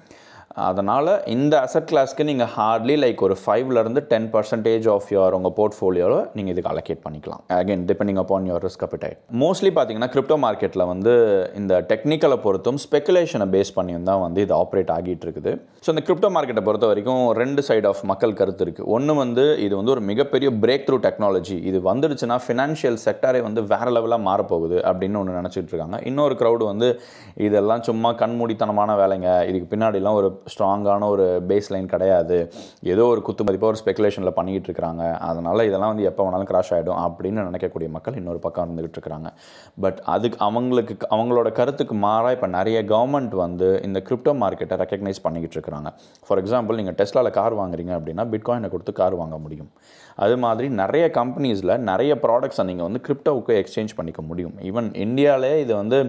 அதனால் இந்த அசட் கிளாஸ்க்கு நீங்கள் ஹார்ட்லி லைக் ஒரு 5-10% ஆஃப் உங்கள் போர்ட்ஃபோலியோவில் நீங்கள் இதுக்கு அலோகேட் பண்ணிக்கலாம். Again depending upon your risk appetite. Mostly பார்த்தீங்கன்னா கிரிப்டோ மார்க்கெட்டில் வந்து இந்த டெக்னிக்கலை பொறுத்தும் ஸ்பெகுலேஷனை பேஸ் பண்ணியும் தான் வந்து இது ஆப்ரேட் ஆகிட்டு இருக்குது. ஸோ இந்த கிரிப்டோ மார்க்கெட்டை பொறுத்த வரைக்கும் 2 சைட் ஆஃப் மக்கள் கருத்து இருக்குது. ஒன்று வந்து இது வந்து ஒரு மிகப்பெரிய பிரேக் த்ரூ டெக்னாலஜி, இது வந்துடுச்சுன்னா ஃபினான்ஷியல் செக்டாரே வந்து வேறு லெவலாக மாறப்போகுது அப்படின்னு ஒன்று நினச்சிட்டு இருக்காங்க. இன்னொரு க்ரௌடு வந்து இதெல்லாம் சும்மா கண்மூடித்தனமான வேலைங்க, இதுக்கு பின்னாடிலாம் ஒரு ஸ்ட்ராங்கான ஒரு பேஸ் லைன் கிடையாது, ஏதோ ஒரு குத்து மதிப்பாக ஒரு ஸ்பெகுலேஷனில் பண்ணிக்கிட்டு இருக்கிறாங்க, அதனால் இதெல்லாம் வந்து எப்போ வேணாலும் கிராஷ் ஆகிடும் அப்படின்னு நினைக்கக்கூடிய மக்கள் இன்னொரு பக்கம் இருந்துகிட்டு இருக்கிறாங்க. பட் அதுக்கு அவங்களோட கருத்துக்கு மாறாக இப்போ நிறைய கவர்மெண்ட் வந்து இந்த கிரிப்டோ மார்க்கெட்டை ரெக்கக்னைஸ் பண்ணிக்கிட்டு இருக்கிறாங்க. ஃபார் எக்ஸாம்பிள், நீங்கள் டெஸ்லாவில் கார் வாங்குறீங்க அப்படின்னா பிட்காயினை கொடுத்து கார் வாங்க முடியும். அது மாதிரி நிறைய கம்பெனிஸில் நிறைய ப்ராடக்ட்ஸை நீங்கள் வந்து கிரிப்டோவுக்கு எக்ஸ்சேஞ்ச் பண்ணிக்க முடியும். ஈவன் இந்தியாவிலே இது வந்து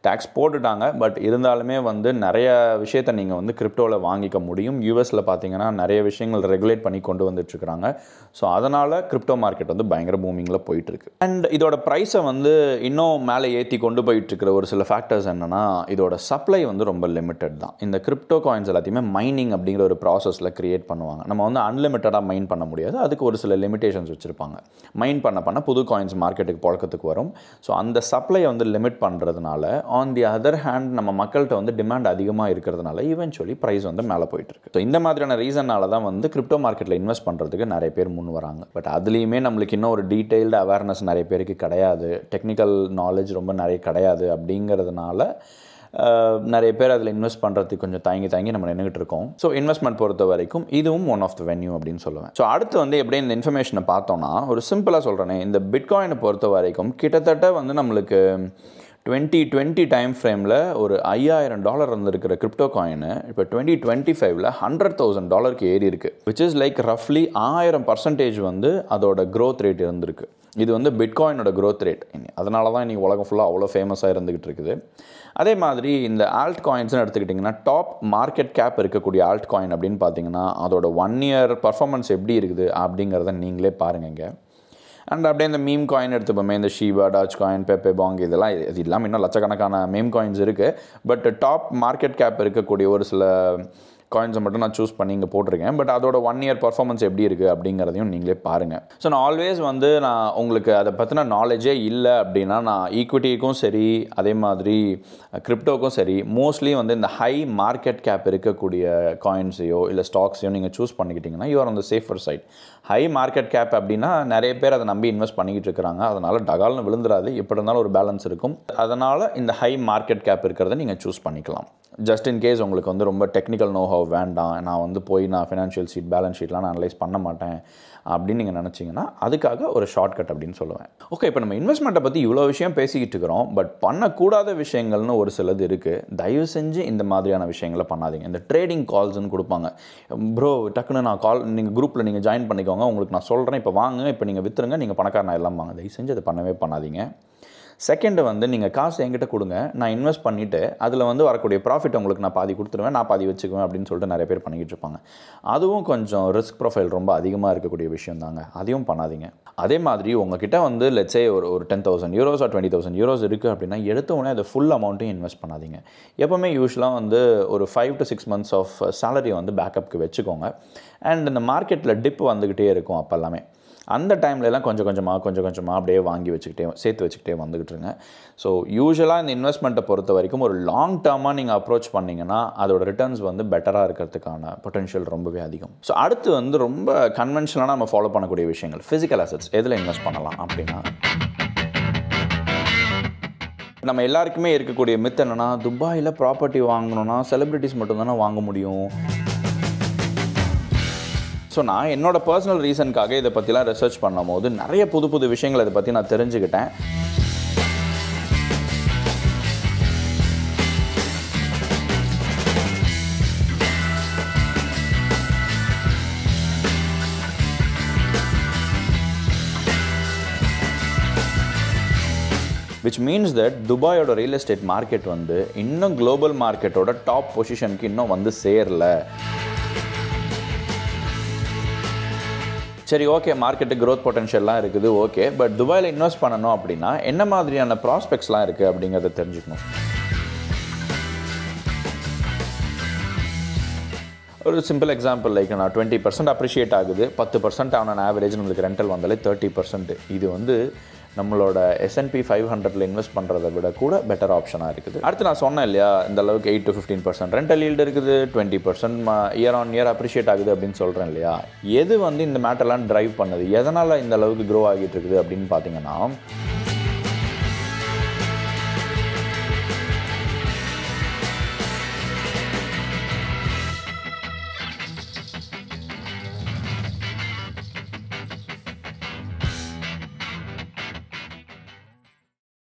டேக்ஸ் போட்டுட்டாங்க, பட் இருந்தாலுமே வந்து நிறைய விஷயத்தை நீங்கள் வந்து கிரிப்டோவில் வாங்கிக்க முடியும். யூஎஸில் பார்த்தீங்கன்னா நிறைய விஷயங்கள் ரெகுலேட் பண்ணி கொண்டு வந்துட்டுருக்குறாங்க. ஸோ அதனால் கிரிப்டோ மார்க்கெட் வந்து பயங்கர பூமிங்கில் போயிட்டுருக்கு. அண்ட் இதோட ப்ரைஸை வந்து இன்னும் மேலே ஏற்றி கொண்டு போயிட்டுருக்கிற ஒரு சில ஃபேக்டர்ஸ் என்னென்னா, இதோட சப்ளை வந்து ரொம்ப லிமிட்டட் தான். இந்த கிரிப்டோ காயின்ஸ் எல்லாத்தையுமே மைனிங் அப்படிங்கிற ஒரு ப்ராசஸில் க்ரியேட் பண்ணுவாங்க. நம்ம வந்து அன்லிமிட்டடாக மைன் பண்ண முடியாது, அதுக்கு ஒரு சில லிமிடேஷன்ஸ் வச்சுருப்பாங்க. மைன் பண்ண புது காயின்ஸ் மார்க்கெட்டுக்கு புழக்கத்துக்கு வரும். ஸோ அந்த சப்ளையை வந்து லிமிட் பண்ணுறதுனால ஆன் தி அதர் ஹேண்ட் நம்ம மக்கள்கிட்ட வந்து டிமாண்ட் அதிகமாக இருக்கிறதுனால ஈவென்ச்சுவலி ப்ரைஸ் வந்து மேலே போயிட்டுருக்கு. ஸோ இந்த மாதிரியான ரீசனால தான் வந்து கிரிப்டோ மார்க்கெட்டில் இன்வெஸ்ட் பண்ணுறதுக்கு நிறைய பேர் முன் வராங்க. பட் அதுலேயுமே நம்மளுக்கு இன்னும் ஒரு டீட்டெயில்டு அவேர்னஸ் நிறைய பேருக்கு கிடையாது, டெக்னிக்கல் நாலேஜ் ரொம்ப நிறைய கிடையாது. அப்படிங்கிறதுனால நிறைய பேர் அதில் இன்வெஸ்ட் பண்ணுறதுக்கு கொஞ்சம் தயங்கி நம்ம நின்றுட்டு இருக்கோம். ஸோ இன்வெஸ்ட்மெண்ட் பொறுத்த வரைக்கும் இதுவும் ஒன் ஆஃப் த வென்யூ அப்படின்னு சொல்லுவேன். ஸோ அடுத்து வந்து எப்படியே இந்த இன்ஃபர்மேஷனை பார்த்தோன்னா, ஒரு சிம்பிளாக சொல்கிறேனே, இந்த பிட்காயினை பொறுத்த வரைக்கும் கிட்டத்தட்ட வந்து நம்மளுக்கு 2020 டைம் ஃப்ரேமில் ஒரு $5,000 இருந்திருக்கிற கிரிப்டோ காயின் இப்போ 2025 $100,000 ஏறி இருக்குது. விச் இஸ் லைக் ரஃப்லி 1000% வந்து அதோட க்ரோத் ரேட் இருந்திருக்கு. இது வந்து பிட்காயினோட க்ரோத் ரேட். அதனால தான் இன்றைக்கி உலகம் ஃபுல்லாக அவ்வளோ ஃபேமஸாக இருந்துகிட்டு இருக்குது. அதே மாதிரி இந்த ஆல்ட் காயின்ஸ்னு எடுத்துக்கிட்டிங்கன்னா, டாப் மார்க்கெட் கேப் இருக்கக்கூடிய ஆல்ட் காயின் அப்படின்னு பார்த்தீங்கன்னா அதோட 1 இயர் பர்ஃபார்மன்ஸ் எப்படி இருக்குது அப்படிங்கிறத நீங்களே பாருங்க. அண்ட் அப்படியே இந்த மீம் காயின் எடுத்துப்போமே, இந்த ஷீபா, டாச் காயின், பெப்பே பாங், இதெல்லாம் இது இல்லாமல் இன்னும் லட்சக்கணக்கான மீம் காயின்ஸ் இருக்குது. பட் டாப் மார்க்கெட் கேப் இருக்கக்கூடிய ஒரு சில காயின்ஸை மட்டும் நான் சூஸ் பண்ணி இங்கே போட்டிருக்கேன். பட் அதோட 1 இயர் பர்ஃபார்மன்ஸ் எப்படி இருக்குது அப்படிங்கிறதையும் நீங்களே பாருங்கள். ஸோ நான் ஆல்வேஸ் வந்து நான் உங்களுக்கு அதை பற்றின நாலேஜே இல்லை அப்படின்னா, நான் ஈக்விட்டிக்கும் சரி அதே மாதிரி கிரிப்டோக்கும் சரி மோஸ்ட்லி வந்து இந்த ஹை மார்க்கெட் கேப் இருக்கக்கூடிய காயின்ஸையோ இல்லை ஸ்டாக்ஸையோ நீங்கள் சூஸ் பண்ணிக்கிட்டிங்கன்னா you are on the safer side. High market cap அப்படின்னா நிறைய பேர் அதை நம்பி இன்வெஸ்ட் பண்ணிக்கிட்டு இருக்கிறாங்க, அதனால் டகால்னு விழுந்துடாது, எப்படி இருந்தாலும் ஒரு பேலன்ஸ் இருக்கும். அதனால் இந்த ஹை மார்க்கெட் கேப் இருக்கிறத நீங்கள் சூஸ் பண்ணிக்கலாம். ஜஸ்ட் இன் கேஸ் உங்களுக்கு வந்து ரொம்ப டெக்னிக்கல் நோஹவ் வேண்டாம், நான் வந்து நான் ஃபினான்ஷியல் ஷீட், பேலன்ஸ் ஷீட்லாம் நான் அனலைஸ் பண்ண மாட்டேன் அப்படின்னு நீங்கள் நினச்சிங்கன்னா அதுக்காக ஒரு ஷார்ட்கட் அப்படின்னு சொல்லுவேன். ஓகே, இப்போ நம்ம இன்வெஸ்ட்மெண்ட்டை பற்றி இவ்வளோ விஷயம் பேசிக்கிட்டு இருக்கிறோம், பட் பண்ணக்கூடாத விஷயங்கள்னு ஒரு சிலது இருக்குது. தயவு செஞ்சு இந்த மாதிரியான விஷயங்களை பண்ணாதீங்க. இந்த ட்ரேடிங் கால்ஸ்ன்னு கொடுப்பாங்க. ப்ரோ டக்குன்னு நான் நீங்கள் குரூப்பில் நீங்கள் ஜாயின் பண்ணிக்கோங்க, உங்களுக்கு நான் சொல்கிறேன், இப்போ வாங்க, இப்போ நீங்கள் விற்றுருங்க, நீங்கள் பணக்காரனா எல்லாம் வாங்க. தயவு செஞ்சு அதை பண்ணவே பண்ணாதீங்க. செகண்டு வந்து நீங்கள் காசு என்கிட்ட கொடுங்க, நான் இன்வெஸ்ட் பண்ணிவிட்டு அதில் வந்து வரக்கூடிய ப்ராஃபிட் உங்களுக்கு நான் பாதி கொடுத்துருவேன், நான் பாதி வச்சுக்குவேன் அப்படின்னு சொல்லிட்டு நிறைய பேர் பண்ணிக்கிட்டு இருப்பாங்க. அதுவும் கொஞ்சம் ரிஸ்க் ப்ரொஃபைல் ரொம்ப அதிகமாக இருக்கக்கூடிய விஷயம் தாங்க, அதையும் பண்ணாதீங்க. அதே மாதிரி உங்ககிட்ட வந்து லெட்ஸே ஒரு 10,000 euros ஆர் 20,000 euros இருக்குது அப்படின்னா எடுத்த உடனே அதை ஃபுல் அமௌண்ட்டையும் இன்வெஸ்ட் பண்ணாதீங்க. எப்போவுமே யூஸ்வலாக வந்து ஒரு 5 to 6 months ஆஃப் சேலரி வந்து பேக்கப்புக்கு வச்சுக்கோங்க. அண்ட் இந்த மார்க்கெட்டில் டிப் வந்துக்கிட்டே இருக்கும் அப்போ எல்லாமே. அந்த டைம்லலாம் கொஞ்சம் கொஞ்சமாக அப்படியே சேர்த்து வச்சுக்கிட்டே வந்துக்கிட்டுருங்க. ஸோ யூஸ்வலாக இந்த இன்வெஸ்ட்மெண்ட்டை பொறுத்த வரைக்கும் ஒரு லாங் டேர்மாக நீங்கள் அப்ரோச் பண்ணிங்கன்னா அதோட ரிட்டர்ன்ஸ் வந்து பெட்டராக இருக்கிறதுக்கான பொட்டென்ஷியல் ரொம்பவே அதிகம். ஸோ அடுத்து வந்து ரொம்ப கன்வென்ஷனலாக நம்ம ஃபாலோ பண்ணக்கூடிய விஷயங்கள், ஃபிசிக்கல் அசெட்ஸ் எதில் இன்வெஸ்ட் பண்ணலாம் அப்படின்னா, நம்ம எல்லாருக்குமே இருக்கக்கூடிய மித் என்னென்னா, துபாயில் ப்ராப்பர்ட்டி வாங்கணுன்னா செலிப்ரிட்டிஸ் மட்டும்தானே வாங்க முடியும். ஸோ நான் என்னோடய பர்சனல் ரீசனுக்காக இதை பற்றிலாம் ரிசர்ச் பண்ணும் போது நிறைய புது விஷயங்கள் இதை பற்றி நான் தெரிஞ்சுக்கிட்டேன். which means that துபாயோட ரியல் எஸ்டேட் மார்க்கெட் வந்து இன்னும் குளோபல் மார்க்கெட்டோட டாப் பொசிஷனுக்கு இன்னும் வந்து சேரல. சரி, ஓகே, மார்க்கெட்டு க்ரோத் பொட்டன்ஷியல்லாம் இருக்குது, ஓகே, பட் துபாயில் இன்வெஸ்ட் பண்ணணும் அப்படின்னா என்ன மாதிரியான ப்ராஸ்பெக்ட்ஸ்லாம் இருக்குது அப்படிங்கிறத தெரிஞ்சுக்கணும். ஒரு சிம்பிள் எக்ஸாம்பிள், லைக் நான் 20% அப்ரிஷியேட் ஆகுது, 10% ஆன ஆவரேஜ் நம்மளுக்கு ரெண்டல் வந்தாலே 30%. இது வந்து நம்மளோட S&P 500 இன்வெஸ்ட் பண்ணுறதை விட கூட பெட்டர் ஆப்ஷனாக இருக்குது. அடுத்து நான் சொன்னேன் இல்லையா, இந்த அளவுக்கு 8 to 15% ரெண்டல் ஈல்டு இருக்குது, 20% இயர் ஆன் இயர் அப்ரிஷியேட் ஆகுது அப்படின்னு சொல்கிறேன் இல்லையா. எது வந்து இந்த மேட்டர்லாம் ட்ரைவ் பண்ணுது, எதனால் இந்த அளவுக்கு க்ரோ ஆகிட்டு இருக்குது அப்படின்னு பார்த்தீங்கன்னா,